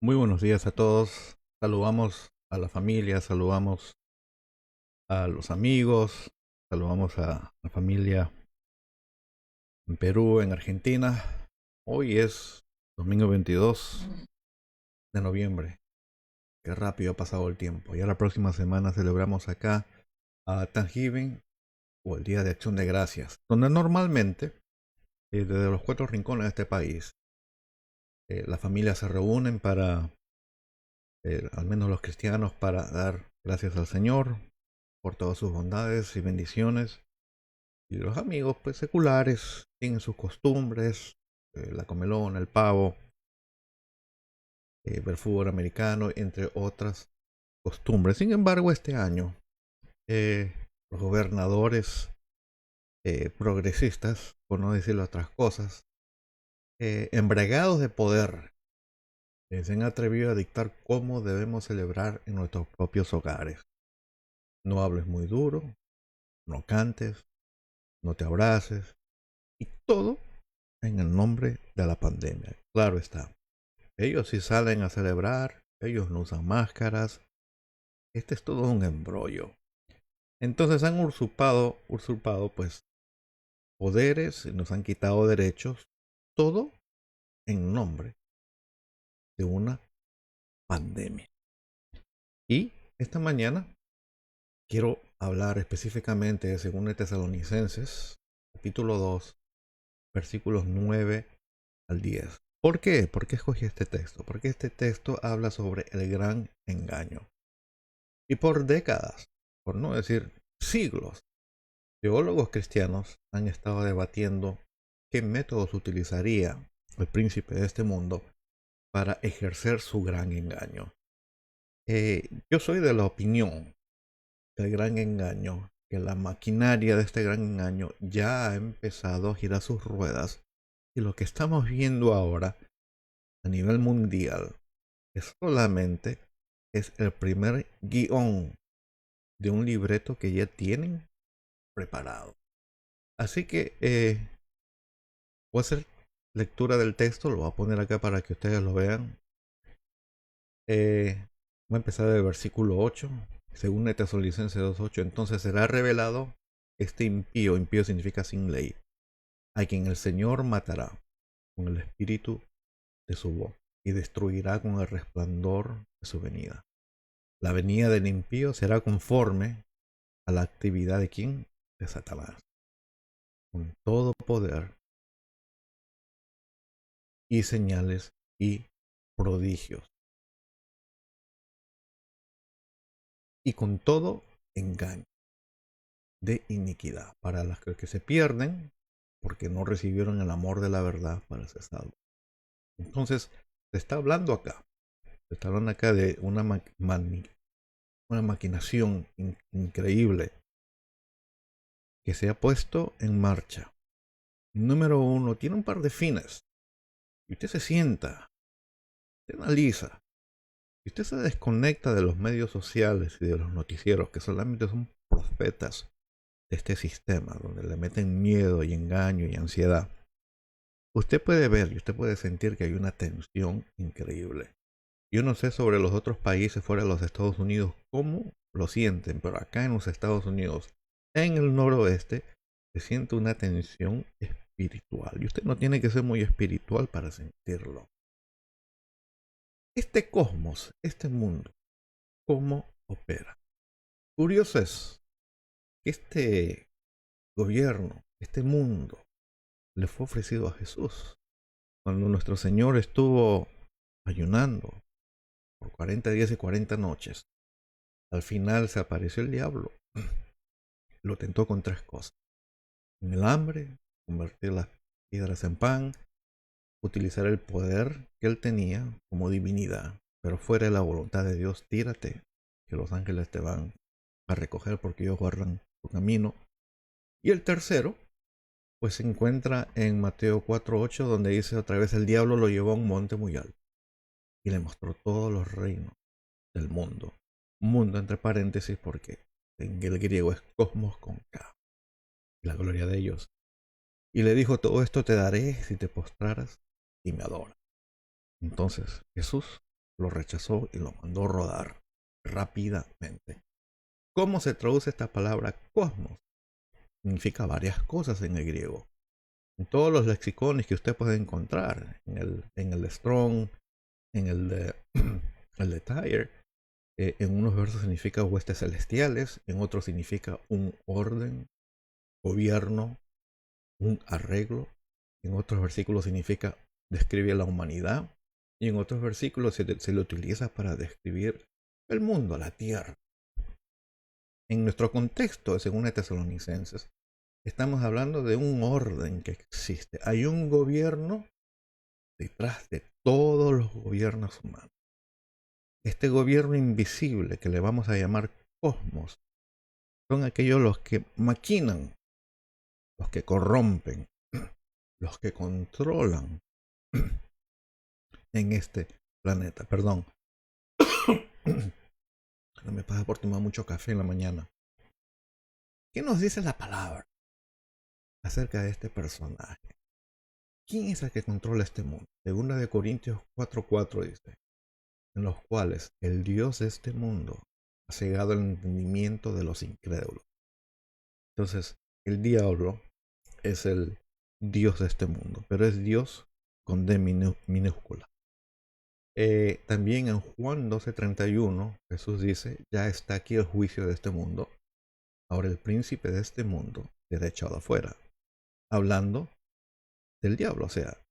Muy buenos días a todos. Saludamos a la familia, saludamos a los amigos, saludamos a la familia en Perú, en Argentina. Hoy es domingo 22 de noviembre. Qué rápido ha pasado el tiempo. Ya la próxima semana celebramos acá a Thanksgiving o el Día de Acción de Gracias, donde normalmente desde los cuatro rincones de este país las familias se reúnen para, al menos los cristianos, para dar gracias al Señor por todas sus bondades y bendiciones. Y los amigos, pues seculares, tienen sus costumbres, la comelona, el pavo, ver fútbol americano, entre otras costumbres. Sin embargo, este año, eh, los gobernadores progresistas, por no decir otras cosas, embriagados de poder, se han atrevido a dictar cómo debemos celebrar en nuestros propios hogares. No hables muy duro, no cantes, no te abraces, y todo en el nombre de la pandemia. Claro está. Ellos sí salen a celebrar, ellos no usan máscaras. Este es todo un embrollo. Entonces han usurpado pues poderes, nos han quitado derechos, todo en nombre de una pandemia. Y esta mañana quiero hablar específicamente de 2 Tesalonicenses, capítulo 2, versículos 9 al 10. ¿Por qué? ¿Por qué escogí este texto? Porque este texto habla sobre el gran engaño. Y por décadas, por no decir siglos, teólogos cristianos han estado debatiendo qué métodos utilizaría el príncipe de este mundo para ejercer su gran engaño. Yo soy de la opinión que el gran engaño, que la maquinaria de este gran engaño ya ha empezado a girar sus ruedas, y lo que estamos viendo ahora a nivel mundial es solamente el primer guión de un libreto que ya tienen preparado. Así que voy a hacer lectura del texto, lo voy a poner acá para que ustedes lo vean. Voy a empezar del versículo 8, según Tesalonicenses 2:8. Entonces será revelado este impío, impío significa sin ley, a quien el Señor matará con el espíritu de su voz y destruirá con el resplandor de su venida. La venida del impío será conforme a la actividad de quién? De Satanás, con todo poder y señales y prodigios, y con todo engaño de iniquidad para las que se pierden porque no recibieron el amor de la verdad para ser salvos. Entonces, se está hablando acá de una maquinación increíble que se ha puesto en marcha. Número uno, tiene un par de fines. Y usted se sienta, usted analiza, y usted se desconecta de los medios sociales y de los noticieros, que solamente son profetas de este sistema, donde le meten miedo y engaño y ansiedad. Usted puede ver y usted puede sentir que hay una tensión increíble. Yo no sé sobre los otros países fuera de los Estados Unidos cómo lo sienten, pero acá en los Estados Unidos, en el noroeste, se siente una tensión espiritual. Y usted no tiene que ser muy espiritual para sentirlo. Este cosmos, este mundo, ¿cómo opera? Curioso es que este gobierno, este mundo, le fue ofrecido a Jesús. Cuando nuestro Señor estuvo ayunando por 40 días y 40 noches, al final se apareció el diablo. Lo tentó con tres cosas: en el hambre, convertir las piedras en pan, utilizar el poder que él tenía como divinidad, pero fuera de la voluntad de Dios, tírate, que los ángeles te van a recoger porque ellos guardan tu camino. Y el tercero, pues se encuentra en Mateo 4:8, donde dice otra vez: el diablo lo llevó a un monte muy alto y le mostró todos los reinos del mundo. Mundo entre paréntesis porque en el griego es cosmos con K, la gloria de ellos. Y le dijo: todo esto te daré si te postraras y me adoras. Entonces Jesús lo rechazó y lo mandó rodar rápidamente. ¿Cómo se traduce esta palabra cosmos? Significa varias cosas en el griego. En todos los lexicones que usted puede encontrar, en el de Strong, en el de, el de Tyre, en unos versos significa huestes celestiales, en otros significa un orden, gobierno, un arreglo, en otros versículos significa describe la humanidad, y en otros versículos se le utiliza para describir el mundo, la tierra. En nuestro contexto de 2 Tesalonicenses, estamos hablando de un orden que existe. Hay un gobierno detrás de todos los gobiernos humanos. Este gobierno invisible que le vamos a llamar cosmos son aquellos los que maquinan, los que corrompen, los que controlan en este planeta. Perdón, no me pasa por tomar mucho café en la mañana. ¿Qué nos dice la palabra acerca de este personaje? ¿Quién es el que controla este mundo? Segunda de Corintios 4:4 dice, en los cuales el Dios de este mundo ha cegado el entendimiento de los incrédulos. Entonces, el diablo es el Dios de este mundo, pero es Dios con D minúscula. También en Juan 12:31 Jesús dice, ya está aquí el juicio de este mundo, ahora el príncipe de este mundo será echado afuera. Hablando del diablo, o sea,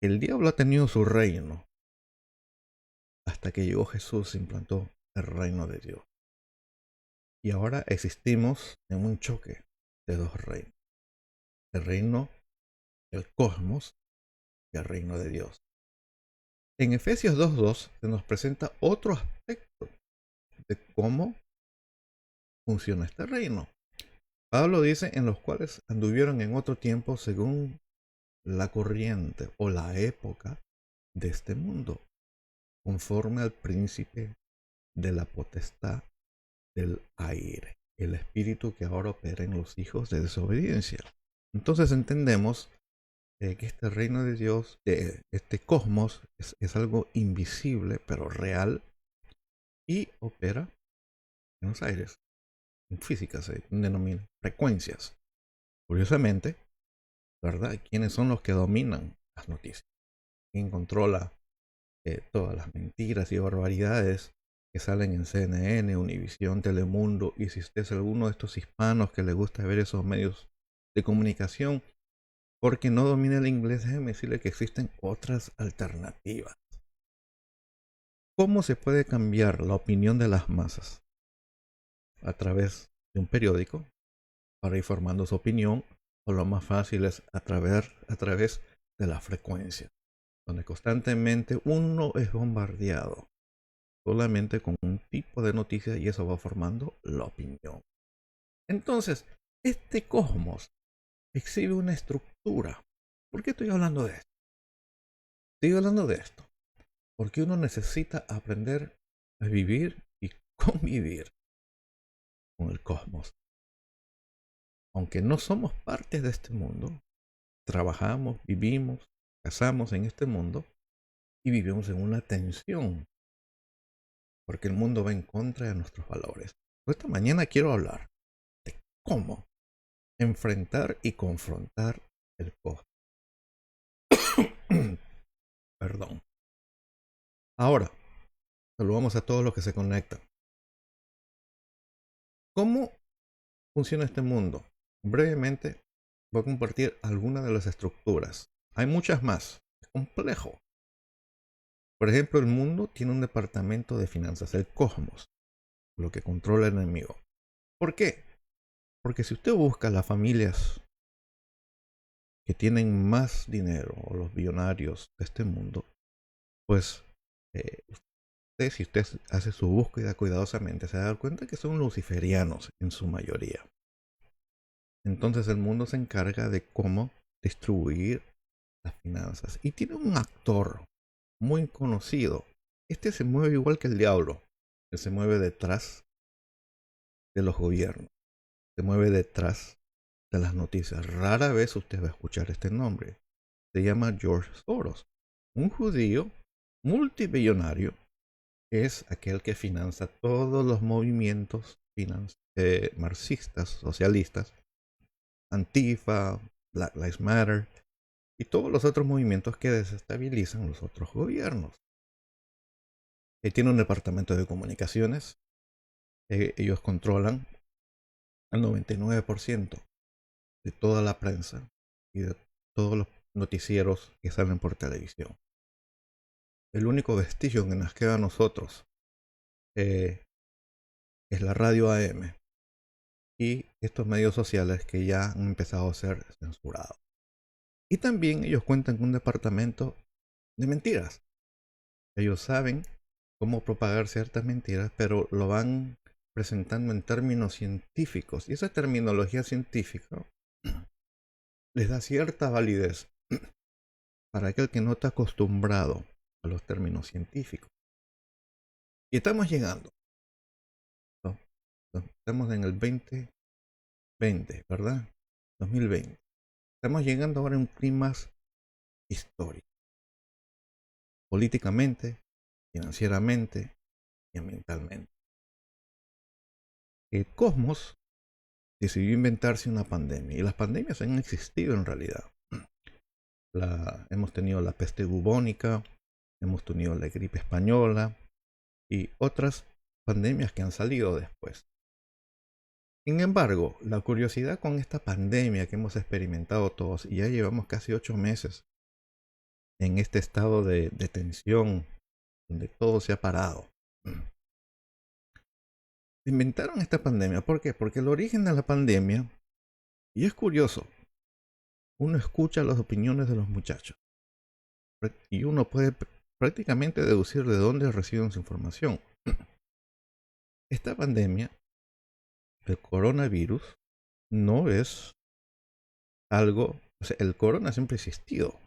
el diablo ha tenido su reino hasta que llegó Jesús e implantó el reino de Dios. Y ahora existimos en un choque de dos reinos. El reino del cosmos y el reino de Dios. En Efesios 2:2 se nos presenta otro aspecto de cómo funciona este reino. Pablo dice en los cuales anduvieron en otro tiempo según la corriente o la época de este mundo, conforme al príncipe de la potestad del aire, el espíritu que ahora opera en los hijos de desobediencia. Entonces entendemos que este reino de Dios, este cosmos, es algo invisible pero real y opera en los aires. En física se denomina frecuencias. Curiosamente, ¿verdad? ¿Quiénes son los que dominan las noticias? ¿Quién controla todas las mentiras y barbaridades que salen en CNN, Univisión, Telemundo? Y si usted es alguno de estos hispanos que le gusta ver esos medios de comunicación, porque no domina el inglés, déjeme decirle que existen otras alternativas. ¿Cómo se puede cambiar la opinión de las masas? A través de un periódico, para ir formando su opinión, o lo más fácil es a través de la frecuencia, donde constantemente uno es bombardeado solamente con un tipo de noticias y eso va formando la opinión. Entonces, este cosmos exhibe una estructura. ¿Por qué estoy hablando de esto? Estoy hablando de esto porque uno necesita aprender a vivir y convivir con el cosmos. Aunque no somos parte de este mundo, trabajamos, vivimos, casamos en este mundo y vivimos en una tensión porque el mundo va en contra de nuestros valores. Esta mañana quiero hablar de cómo enfrentar y confrontar el cosmos. Perdón. Ahora, saludamos a todos los que se conectan. ¿Cómo funciona este mundo? Brevemente voy a compartir algunas de las estructuras. Hay muchas más. Es complejo. Por ejemplo, el mundo tiene un departamento de finanzas, el cosmos, lo que controla el enemigo. ¿Por qué? Porque si usted busca las familias que tienen más dinero o los billonarios de este mundo, pues si usted hace su búsqueda cuidadosamente, se va a dar cuenta que son luciferianos en su mayoría. Entonces el mundo se encarga de cómo distribuir las finanzas. Y tiene un actor muy conocido. Este se mueve igual que el diablo. Él se mueve detrás de los gobiernos. Se mueve detrás de las noticias. Rara vez usted va a escuchar este nombre. Se llama George Soros. Un judío Multibillonario es aquel que financia todos los movimientos marxistas, socialistas, Antifa, Black Lives Matter y todos los otros movimientos que desestabilizan los otros gobiernos. Tiene un departamento de comunicaciones. Ellos controlan el 99% de toda la prensa y de todos los noticieros que salen por televisión. El único vestigio que nos queda a nosotros es la radio AM y estos medios sociales que ya han empezado a ser censurados. Y también ellos cuentan con un departamento de mentiras. Ellos saben cómo propagar ciertas mentiras, pero lo van presentando en términos científicos. Y esa terminología científica les da cierta validez para aquel que no está acostumbrado a los términos científicos. Y estamos llegando. ¿No? Estamos en el 2020, ¿verdad? 2020. Estamos llegando ahora a un clima histórico. Políticamente, financieramente y ambientalmente. El cosmos decidió inventarse una pandemia. Y las pandemias han existido en realidad. Hemos tenido la peste bubónica, hemos tenido la gripe española y otras pandemias que han salido después. Sin embargo, la curiosidad con esta pandemia que hemos experimentado todos, y ya llevamos casi 8 meses en este estado de tensión, donde todo se ha parado. Inventaron esta pandemia, ¿por qué? Porque el origen de la pandemia, y es curioso, uno escucha las opiniones de los muchachos y uno puede prácticamente deducir de dónde reciben su información. Esta pandemia, el coronavirus, no es algo, o sea, el corona siempre ha existido,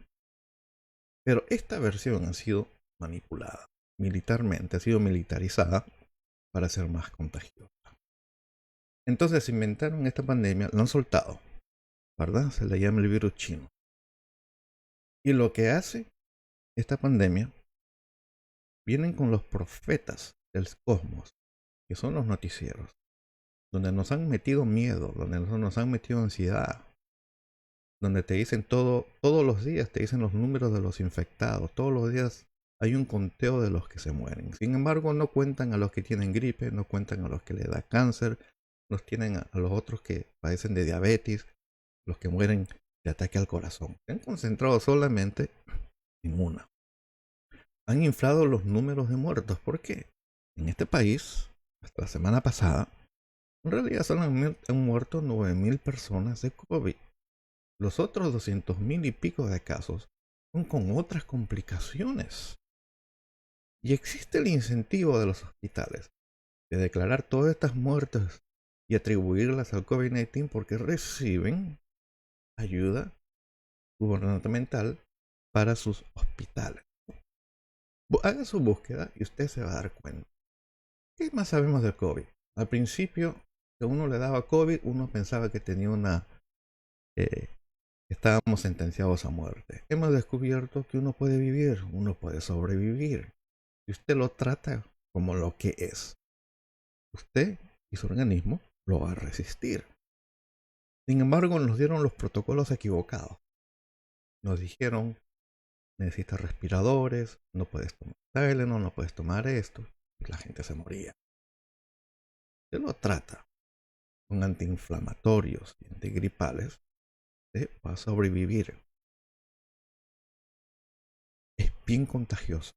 pero esta versión ha sido manipulada militarmente, ha sido militarizada para ser más contagiosa. Entonces inventaron esta pandemia, la han soltado, ¿verdad? Se le llama el virus chino. Y lo que hace esta pandemia, vienen con los profetas del cosmos, que son los noticieros, donde nos han metido miedo, donde nos han metido ansiedad, donde te dicen todos los días te dicen los números de los infectados, todos los días hay un conteo de los que se mueren. Sin embargo, no cuentan a los que tienen gripe, no cuentan a los que les da cáncer, los tienen a los otros que padecen de diabetes, los que mueren de ataque al corazón. Se han concentrado solamente en una. Han inflado los números de muertos. ¿Por qué? En este país, hasta la semana pasada, en realidad solo han muerto 9.000 personas de COVID. Los otros 200.000 y pico de casos son con otras complicaciones. Y existe el incentivo de los hospitales de declarar todas estas muertes y atribuirlas al COVID-19 porque reciben ayuda gubernamental para sus hospitales. Haga su búsqueda y usted se va a dar cuenta. ¿Qué más sabemos del COVID? Al principio, que uno le daba COVID, uno pensaba que tenía estábamos sentenciados a muerte. Hemos descubierto que uno puede vivir, uno puede sobrevivir. Y usted lo trata como lo que es. Usted y su organismo lo va a resistir. Sin embargo, nos dieron los protocolos equivocados. Nos dijeron, necesitas respiradores, no puedes tomar Tylenol, no puedes tomar esto. Y la gente se moría. Usted lo trata con antiinflamatorios y antigripales, usted va a sobrevivir. Es bien contagioso.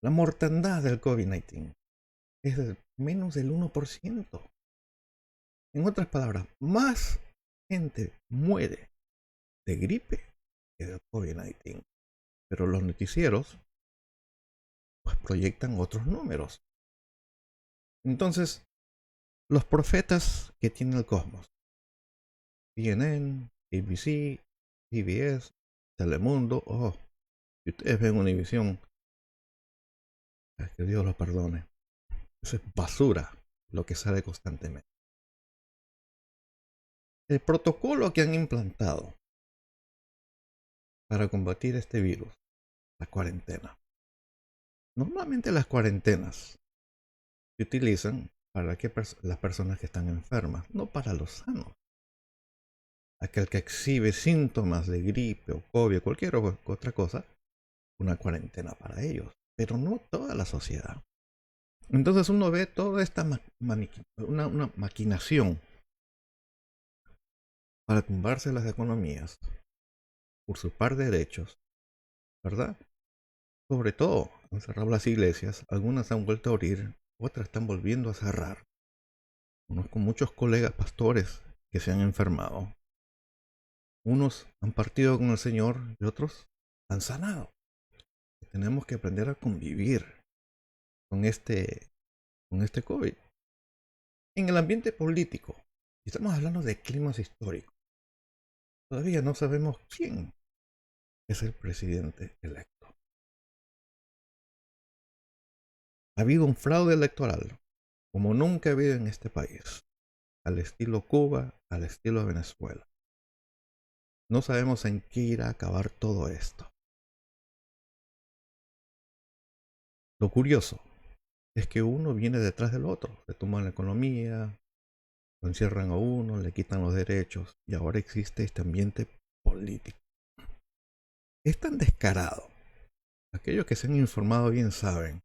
La mortandad del COVID-19 es de menos del 1%. En otras palabras, más gente muere de gripe que de COVID-19. Pero los noticieros pues proyectan otros números. Entonces, los profetas que tiene el cosmos, CNN, ABC, CBS, Telemundo, si ustedes ven Univisión, que Dios los perdone, eso es basura lo que sale constantemente. El protocolo que han implantado para combatir este virus, la cuarentena, Normalmente las cuarentenas se utilizan para las personas que están enfermas, no para los sanos. Aquel que exhibe síntomas de gripe o COVID o cualquier otra cosa, una cuarentena para ellos, pero no toda la sociedad. Entonces uno ve toda esta una maquinación para tumbarse las economías, usurpar derechos, ¿verdad? Sobre todo, han cerrado las iglesias, algunas han vuelto a abrir, otras están volviendo a cerrar. Conozco muchos colegas pastores que se han enfermado. Unos han partido con el Señor y otros han sanado. Tenemos que aprender a convivir con este COVID. En el ambiente político, estamos hablando de climas históricos. Todavía no sabemos quién es el presidente electo. Ha habido un fraude electoral como nunca ha habido en este país, al estilo Cuba, al estilo Venezuela. No sabemos en qué irá a acabar todo esto. Lo curioso es que uno viene detrás del otro. Se toman la economía, lo encierran a uno, le quitan los derechos y ahora existe este ambiente político. Es tan descarado. Aquellos que se han informado bien saben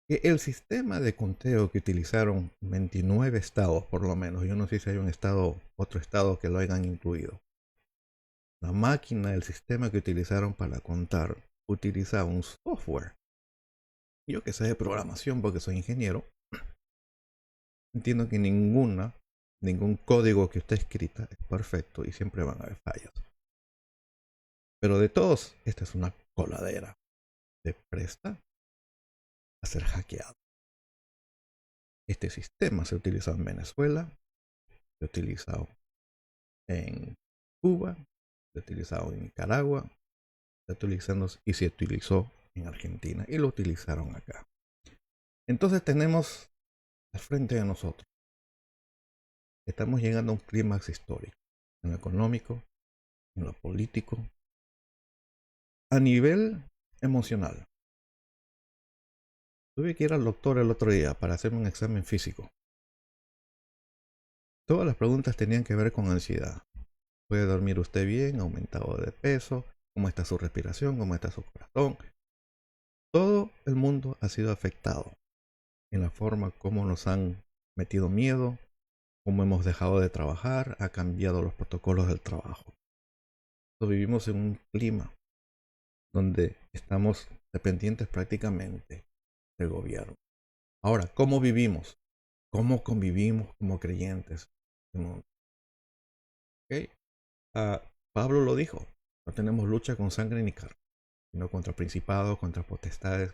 que el sistema de conteo que utilizaron 29 estados, por lo menos, yo no sé si hay otro estado que lo hayan incluido. La máquina, el sistema que utilizaron para contar, utilizaba un software. Yo que sé de programación porque soy ingeniero, entiendo que ningún código que esté escrita es perfecto y siempre van a haber fallas. Pero de todos, esta es una coladera. Se presta a ser hackeado. Este sistema se ha utilizado en Venezuela, se ha utilizado en Cuba, se ha utilizado en Nicaragua, se utilizó en Argentina y lo utilizaron acá. Entonces tenemos al frente de nosotros, estamos llegando a un clímax histórico, en lo económico, en lo político, a nivel emocional. Tuve que ir al doctor el otro día para hacerme un examen físico. Todas las preguntas tenían que ver con ansiedad. ¿Puede dormir usted bien? ¿Aumentado de peso? ¿Cómo está su respiración? ¿Cómo está su corazón? Todo el mundo ha sido afectado en la forma como nos han metido miedo, cómo hemos dejado de trabajar, ha cambiado los protocolos del trabajo. Vivimos en un clima donde estamos dependientes prácticamente del gobierno. Ahora, ¿cómo vivimos? ¿Cómo convivimos como creyentes? ¿Okay? Pablo lo dijo, no tenemos lucha con sangre ni carne, sino contra principados, contra potestades,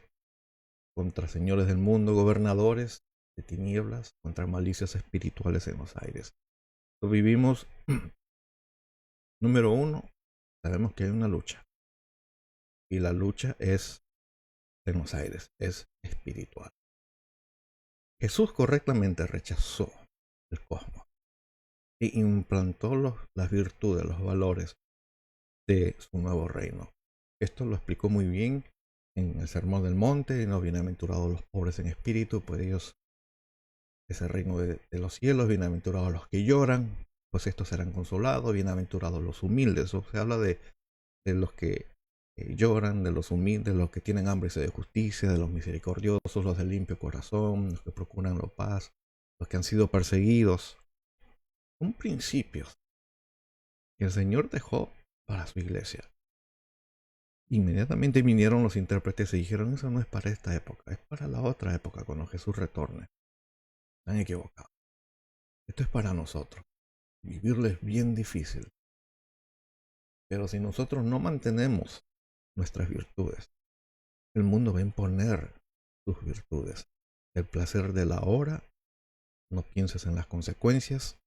contra señores del mundo, gobernadores de tinieblas, contra malicias espirituales en los aires. Vivimos, número uno, sabemos que hay una lucha. Y la lucha es en los aires, es espiritual. Jesús correctamente rechazó el cosmos e implantó las virtudes, los valores de su nuevo reino. Esto lo explicó muy bien en el Sermón del Monte, y no bienaventurados los pobres en espíritu, pues ellos, ese reino de los cielos, bienaventurados los que lloran, pues estos serán consolados, bienaventurados los humildes. O se habla de los que lloran, de los humildes, los que tienen hambre y sed de justicia, de los misericordiosos, los de limpio corazón, los que procuran la paz, los que han sido perseguidos. Son principios que el Señor dejó para su iglesia. Inmediatamente vinieron los intérpretes y dijeron, eso no es para esta época, es para la otra época cuando Jesús retorne. Están equivocados. Esto es para nosotros. Vivirles bien difícil. Pero si nosotros no mantenemos nuestras virtudes, el mundo va a imponer sus virtudes. El placer de la hora, no pienses en las consecuencias,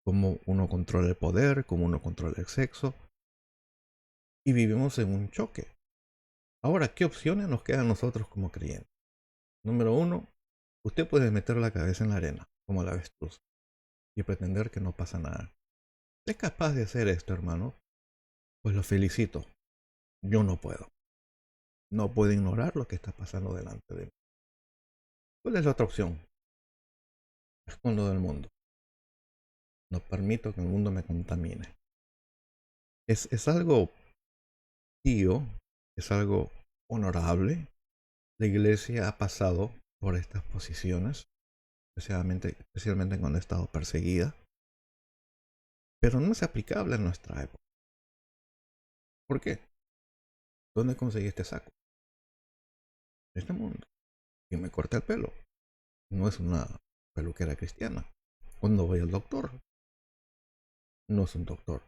cómo uno controla el poder, cómo uno controla el sexo. Y vivimos en un choque. Ahora, ¿qué opciones nos quedan a nosotros como creyentes? Número uno, usted puede meter la cabeza en la arena, como la avestruz, y pretender que no pasa nada. ¿Es capaz de hacer esto, hermano? Pues lo felicito. Yo no puedo. No puedo ignorar lo que está pasando delante de mí. ¿Cuál es la otra opción? Me escondo del mundo. No permito que el mundo me contamine. Es algo tío, es algo honorable. La iglesia ha pasado por estas posiciones, especialmente cuando ha estado perseguida, pero no es aplicable en nuestra época. ¿Por qué? ¿Dónde conseguí este saco? En este mundo. Y me corté el pelo. No es una peluquera cristiana. Cuando voy al doctor, no es un doctor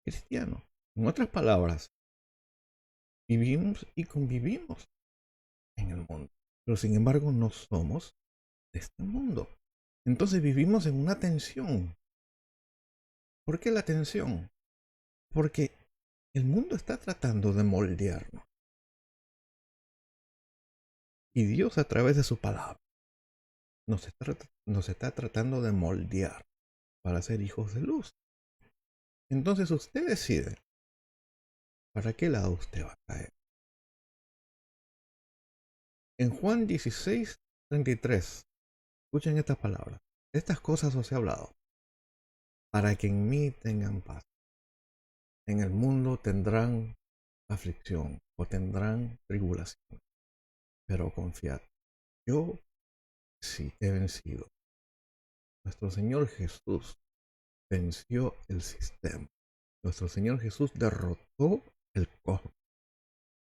cristiano. En otras palabras, vivimos y convivimos en el mundo, pero sin embargo no somos de este mundo. Entonces vivimos en una tensión. ¿Por qué la tensión? Porque el mundo está tratando de moldearnos. Y Dios a través de su palabra nos está tratando de moldear para ser hijos de luz. Entonces usted decide para qué lado usted va a caer. En Juan 16:33, escuchen estas palabras. Estas cosas os he hablado, para que en mí tengan paz. En el mundo tendrán aflicción o tendrán tribulación, pero confiad, yo sí he vencido. Nuestro Señor Jesús venció el sistema. Nuestro Señor Jesús derrotó el cosmos.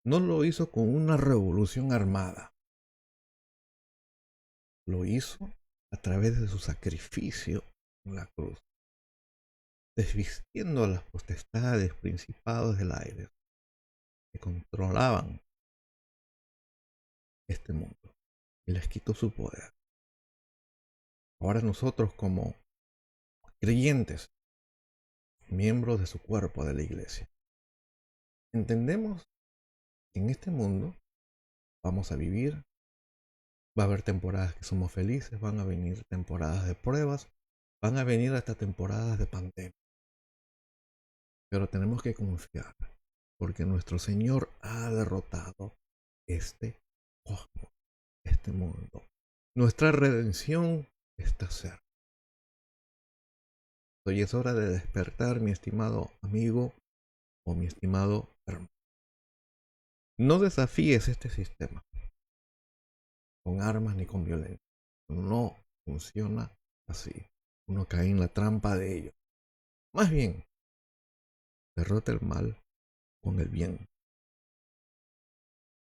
No lo hizo con una revolución armada. Lo hizo a través de su sacrificio en la cruz, desvistiendo a las potestades, principados del aire que controlaban este mundo y les quitó su poder. Ahora nosotros como creyentes, miembros de su cuerpo de la iglesia, entendemos que en este mundo vamos a vivir, va a haber temporadas que somos felices, van a venir temporadas de pruebas, van a venir hasta temporadas de pandemia. Pero tenemos que confiar, porque nuestro Señor ha derrotado este cosmos, este mundo. Nuestra redención está cerca. Hoy es hora de despertar, mi estimado amigo o mi estimado hermano. No desafíes este sistema con armas ni con violencia. No funciona así. Uno cae en la trampa de ellos. Más bien, derrota el mal con el bien.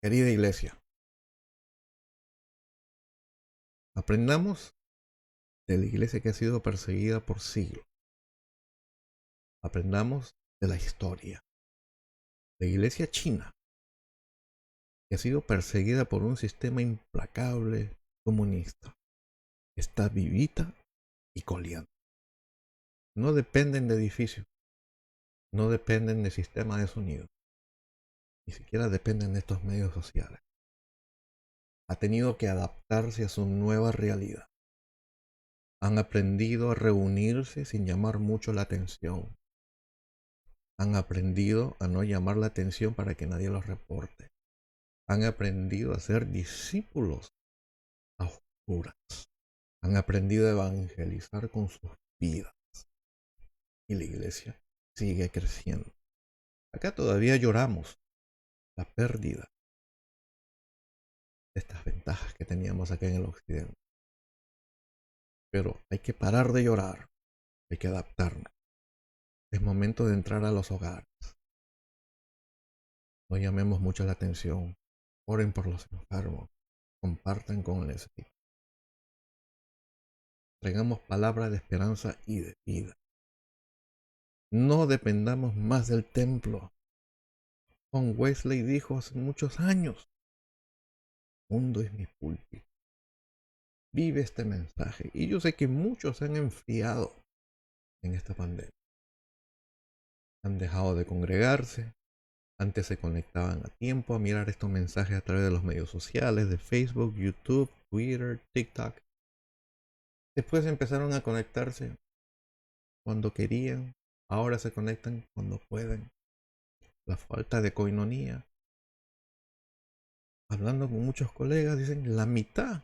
Querida iglesia, aprendamos de la iglesia que ha sido perseguida por siglos. Aprendamos de la historia. La iglesia china, que ha sido perseguida por un sistema implacable comunista, está vivita y coleando. No dependen de edificios, no dependen de sistemas de sonido, ni siquiera dependen de estos medios sociales. Ha tenido que adaptarse a su nueva realidad. Han aprendido a reunirse sin llamar mucho la atención. Han aprendido a no llamar la atención para que nadie los reporte. Han aprendido a ser discípulos a oscuras. Han aprendido a evangelizar con sus vidas. Y la iglesia sigue creciendo. Acá todavía lloramos la pérdida de estas ventajas que teníamos acá en el occidente. Pero hay que parar de llorar. Hay que adaptarnos. Es momento de entrar a los hogares. No llamemos mucho la atención. Oren por los enfermos. Compartan con el necesitado. Traigamos palabras de esperanza y de vida. No dependamos más del templo. John Wesley dijo hace muchos años: el mundo es mi púlpito. Vive este mensaje. Y yo sé que muchos se han enfriado en esta pandemia. Han dejado de congregarse. Antes se conectaban a tiempo a mirar estos mensajes a través de los medios sociales, de Facebook, YouTube, Twitter, TikTok. Después empezaron a conectarse cuando querían. Ahora se conectan cuando pueden. La falta de coinonía hablando con muchos colegas, dicen la mitad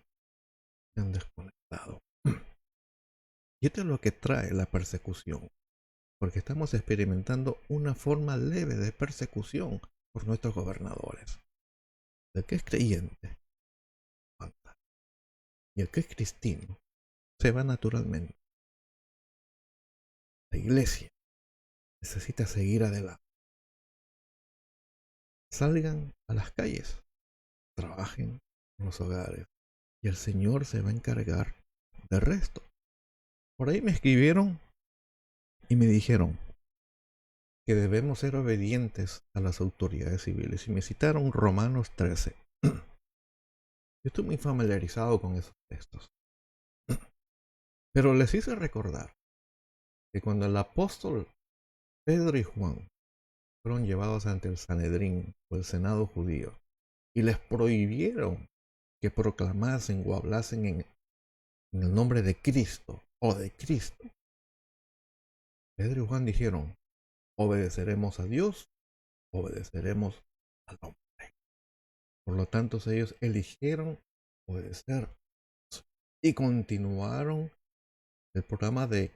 se han desconectado. Y esto es lo que trae la persecución, porque estamos experimentando una forma leve de persecución por nuestros gobernadores. El que es creyente aguanta, y el que es cristiano se va naturalmente. La iglesia necesita seguir adelante. Salgan a las calles, trabajen en los hogares, y el Señor se va a encargar del resto. Por ahí me escribieron y me dijeron que debemos ser obedientes a las autoridades civiles y me citaron Romanos 13. Yo estoy muy familiarizado con esos textos, pero les hice recordar que cuando el apóstol Pedro y Juan fueron llevados ante el Sanedrín o el Senado judío y les prohibieron que proclamasen o hablasen en el nombre de Cristo o de Cristo, Pedro y Juan dijeron, obedeceremos a Dios, obedeceremos al hombre. Por lo tanto, ellos eligieron obedecer y continuaron el programa de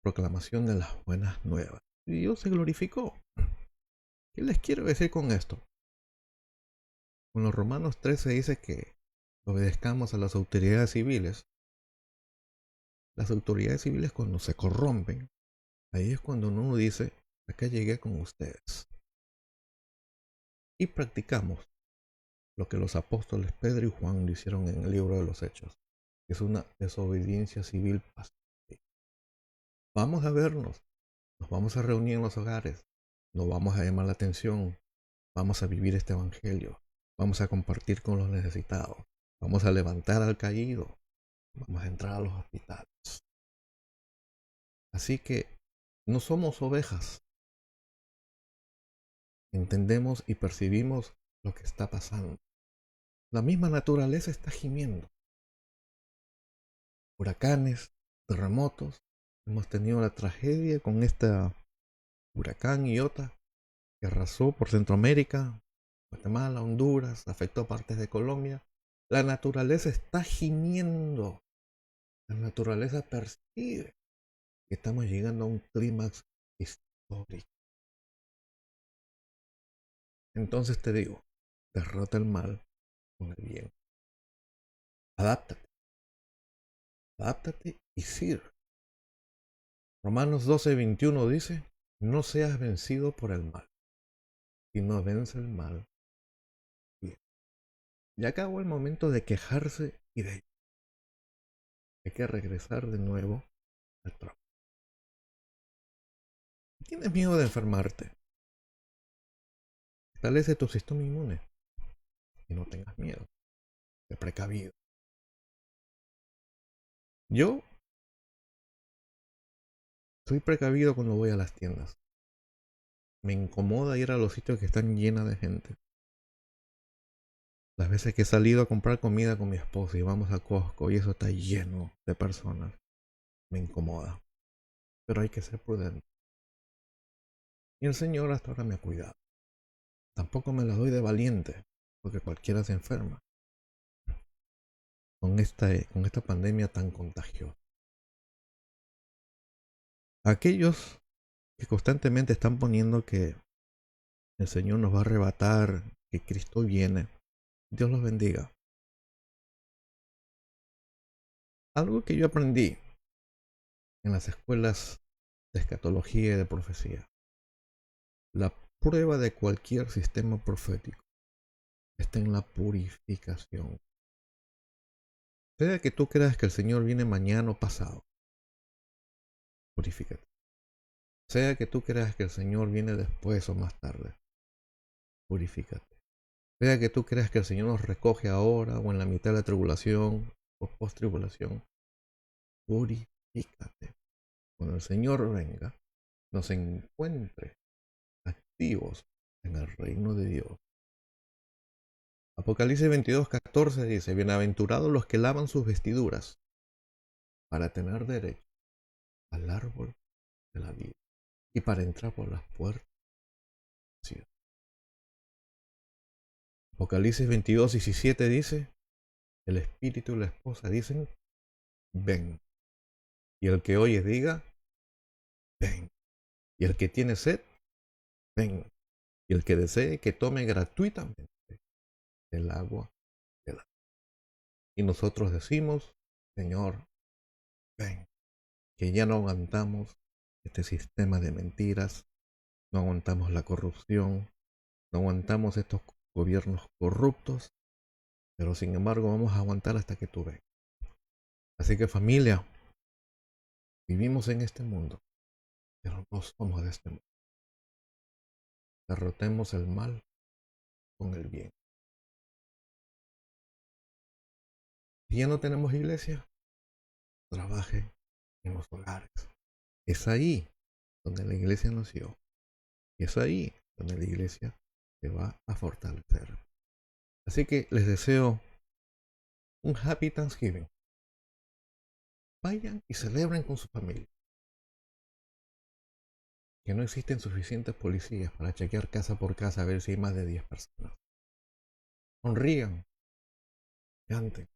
proclamación de las buenas nuevas. Y Dios se glorificó. ¿Qué les quiero decir con esto? Con los Romanos 13 dice que obedezcamos a las autoridades civiles. Las autoridades civiles cuando se corrompen, ahí es cuando uno dice, acá llegué con ustedes. Y practicamos lo que los apóstoles Pedro y Juan lo hicieron en el libro de los Hechos, que es una desobediencia civil pacífica. Vamos a vernos, nos vamos a reunir en los hogares, nos vamos a llamar la atención, vamos a vivir este evangelio, vamos a compartir con los necesitados, vamos a levantar al caído, vamos a entrar a los hospitales. Así que no somos ovejas, entendemos y percibimos lo que está pasando. La misma naturaleza está gimiendo. Huracanes, terremotos. Hemos tenido la tragedia con este huracán Iota que arrasó por Centroamérica, Guatemala, Honduras, afectó partes de Colombia. La naturaleza está gimiendo. La naturaleza percibe que estamos llegando a un clímax histórico. Entonces te digo, derrota el mal con el bien. Adáptate. Adáptate y sirve. Romanos 12:21 dice, no seas vencido por el mal, sino vence el mal. Bien. Ya acabó el momento de quejarse y de hay que regresar de nuevo al trabajo. ¿Tienes miedo de enfermarte? Fortalece tu sistema inmune y no tengas miedo. Sé precavido. Yo soy precavido cuando voy a las tiendas. Me incomoda ir a los sitios que están llenos de gente. Las veces que he salido a comprar comida con mi esposa y vamos a Costco y eso está lleno de personas, me incomoda. Pero hay que ser prudente. Y el Señor hasta ahora me ha cuidado. Tampoco me la doy de valiente, porque cualquiera se enferma con esta pandemia tan contagiosa. Aquellos que constantemente están poniendo que el Señor nos va a arrebatar, que Cristo viene, Dios los bendiga. Algo que yo aprendí en las escuelas de escatología y de profecía. La prueba de cualquier sistema profético está en la purificación. Sea que tú creas que el Señor viene mañana o pasado, purifícate. Sea que tú creas que el Señor viene después o más tarde, purifícate. Sea que tú creas que el Señor nos recoge ahora o en la mitad de la tribulación o post tribulación, purifícate. Cuando el Señor venga, nos encuentre activos en el reino de Dios. Apocalipsis 22:14 dice, bienaventurados los que lavan sus vestiduras para tener derecho al árbol de la vida y para entrar por las puertas de la ciudad. Apocalipsis 22:17 dice, el espíritu y la esposa dicen, ven. Y el que oye diga, ven. Y el que tiene sed, ven. Y el que desee que tome gratuitamente el agua de la. Y nosotros decimos, Señor, ven. Que ya no aguantamos este sistema de mentiras, no aguantamos la corrupción, no aguantamos estos gobiernos corruptos, pero sin embargo vamos a aguantar hasta que tú vengas. Así que familia, vivimos en este mundo, pero no somos de este mundo. Derrotemos el mal con el bien. Si ya no tenemos iglesia, trabaje en los hogares. Es ahí donde la iglesia nació. Y es ahí donde la iglesia se va a fortalecer. Así que les deseo un Happy Thanksgiving. Vayan y celebren con su familia. Que no existen suficientes policías para chequear casa por casa a ver si hay más de 10 personas. Sonrían, canten,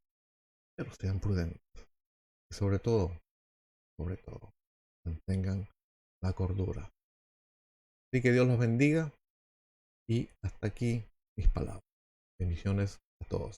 pero sean prudentes. Y sobre todo, mantengan la cordura. Así que Dios los bendiga y hasta aquí mis palabras. Bendiciones a todos.